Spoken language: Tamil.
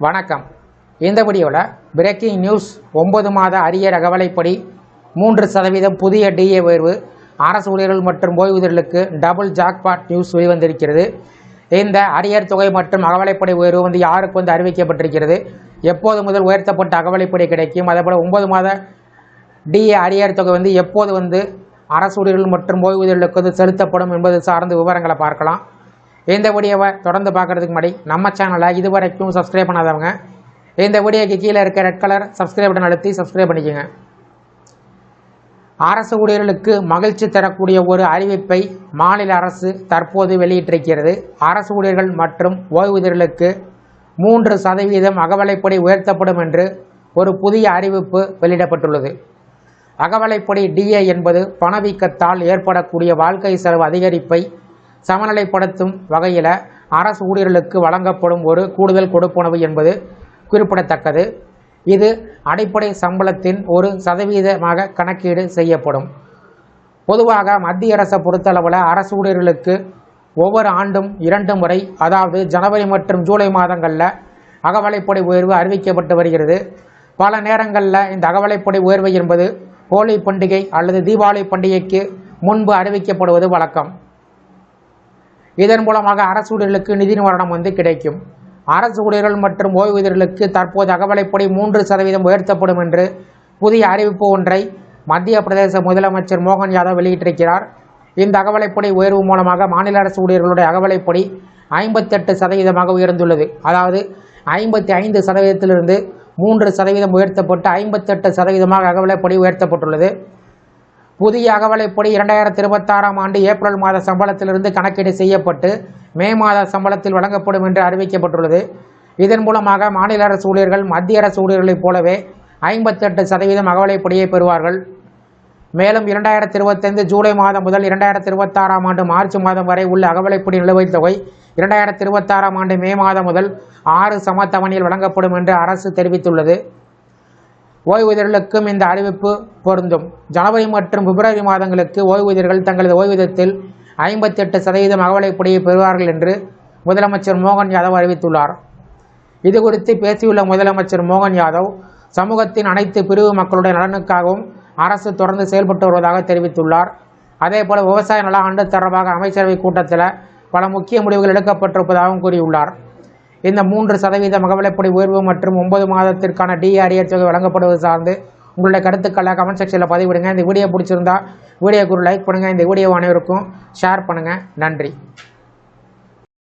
வணக்கம். இந்த வீடியோவில் பிரேக்கிங் நியூஸ் 9 மாத அரியர் அகவலைப்படி 3% புதிய டிஏ உயர்வு, அரசு ஊழியர்கள் மற்றும் ஓய்வூதியர்களுக்கு டபுள் ஜாக்பாட் நியூஸ் வெளிவந்திருக்கிறது. இந்த அரியர் தொகை மற்றும் அகவலைப்படி உயர்வு யாருக்கு அறிவிக்கப்பட்டிருக்கிறது, எப்போது முதல் உயர்த்தப்பட்ட அகவலைப்படி கிடைக்கும், அதேபோல் 9 மாத டிஏ அரியர் தொகை எப்போது அரசு ஊழியர்கள் மற்றும் ஓய்வூதியர்களுக்கு செலுத்தப்படும் என்பது சார்ந்த விவரங்களை பார்க்கலாம். இந்த வீடியோவை தொடர்ந்து பார்க்குறதுக்கு முன்னாடி நம்ம சேனலை இதுவரைக்கும் சப்ஸ்கிரைப் பண்ணாதவங்க இந்த வீடியோக்கு கீழே இருக்க ரெட் கலர் சப்ஸ்கிரைப் பட்டன் அழுத்தி சப்ஸ்கிரைப் பண்ணிக்கோங்க. அரசு ஊழியர்களுக்கு மகிழ்ச்சி தரக்கூடிய ஒரு அறிவிப்பை மாநில அரசு தற்போது வெளியிட்டிருக்கிறது. அரசு ஊழியர்கள் மற்றும் ஓய்வூதியர்களுக்கு 3% அகவலைப்படி உயர்த்தப்படும் என்று ஒரு புதிய அறிவிப்பு வெளியிடப்பட்டுள்ளது. அகவலைப்படி டிஏ என்பது பணவீக்கத்தால் ஏற்படக்கூடிய வாழ்க்கை செலவு அதிகரிப்பை சமநிலைப்படுத்தும் வகையில் அரசு ஊழியர்களுக்கு வழங்கப்படும் ஒரு கூடுதல் கொடுப்பனவு என்பது குறிப்பிடத்தக்கது. இது அடிப்படை சம்பளத்தின் 1% கணக்கீடு செய்யப்படும். பொதுவாக மத்திய அரசை பொறுத்தளவில் அரசு ஊழியர்களுக்கு ஒவ்வொரு ஆண்டும் 2 முறை, அதாவது ஜனவரி மற்றும் ஜூலை மாதங்களில் அகவலைப்படி உயர்வு அறிவிக்கப்பட்டு வருகிறது. பல நேரங்களில் இந்த அகவலைப்படி உயர்வு என்பது ஹோலி பண்டிகை அல்லது தீபாவளி பண்டிகைக்கு முன்பு அறிவிக்கப்படுவது வழக்கம். இதன் மூலமாக அரசு ஊழியர்களுக்கு நிதி நிவாரணம் கிடைக்கும். அரசு ஊழியர்கள் மற்றும் ஓய்வூதியர்களுக்கு தற்போது அகவலைப்படி 3% உயர்த்தப்படும் என்று புதிய அறிவிப்பு ஒன்றை மத்திய பிரதேச முதலமைச்சர் மோகன் யாதவ் வெளியிட்டிருக்கிறார். இந்த அகவலைப்படி உயர்வு மூலமாக மாநில அரசு ஊழியர்களுடைய அகவலைப்படி 58% உயர்ந்துள்ளது. அதாவது 55%லிருந்து 3% உயர்த்தப்பட்டு 58% அகவலைப்படி உயர்த்தப்பட்டுள்ளது. புதிய அகவலைப்படி 2026ஆம் ஆண்டு ஏப்ரல் மாத சம்பளத்திலிருந்து கணக்கீடு செய்யப்பட்டு மே மாத சம்பளத்தில் வழங்கப்படும் என்று அறிவிக்கப்பட்டுள்ளது. இதன் மூலமாக மாநில அரசு ஊழியர்கள் மத்திய அரசு ஊழியர்களைப் போலவே 58% அகவலைப்படியை பெறுவார்கள். மேலும் 2025 ஜூலை மாதம் முதல் 2026ஆம் ஆண்டு மார்ச் மாதம் வரை உள்ள அகவலைப்படி நிலுவைத் தொகை 2026ஆம் ஆண்டு மே மாதம் முதல் 6 சமத்தவணையில் வழங்கப்படும் என்று அரசு தெரிவித்துள்ளது. ஓய்வூதியர்களுக்கும் இந்த அறிவிப்பு பொருந்தும். ஜனவரி மற்றும் பிப்ரவரி மாதங்களுக்கு ஓய்வூதியர்கள் தங்களது ஓய்வூதியத்தில் 58% அகவலைப்படியை பெறுவார்கள் என்று முதலமைச்சர் மோகன் யாதவ் அறிவித்துள்ளார். இதுகுறித்து பேசியுள்ள முதலமைச்சர் மோகன் யாதவ், சமூகத்தின் அனைத்து பிரிவு மக்களுடைய நலனுக்காகவும் அரசு தொடர்ந்து செயல்பட்டு வருவதாக தெரிவித்துள்ளார். அதேபோல விவசாய நல ஆண்டு தொடர்பாக அமைச்சரவை கூட்டத்தில் பல முக்கிய முடிவுகள் எடுக்கப்பட்டிருப்பதாகவும் கூறியுள்ளார். இந்த 3% அகவலைப்படி உயர்வு மற்றும் 9 மாதத்திற்கான டிஏ அரியர் தொகை வழங்கப்படுவது சார்ந்து உங்களுடைய கருத்துக்களை கமெண்ட் செக்ஷனில் பதிவிடுங்க. இந்த வீடியோ பிடிச்சிருந்தா வீடியோக்கு ஒரு லைக் பண்ணுங்கள். இந்த வீடியோ அனைவருக்கும் ஷேர் பண்ணுங்கள். நன்றி.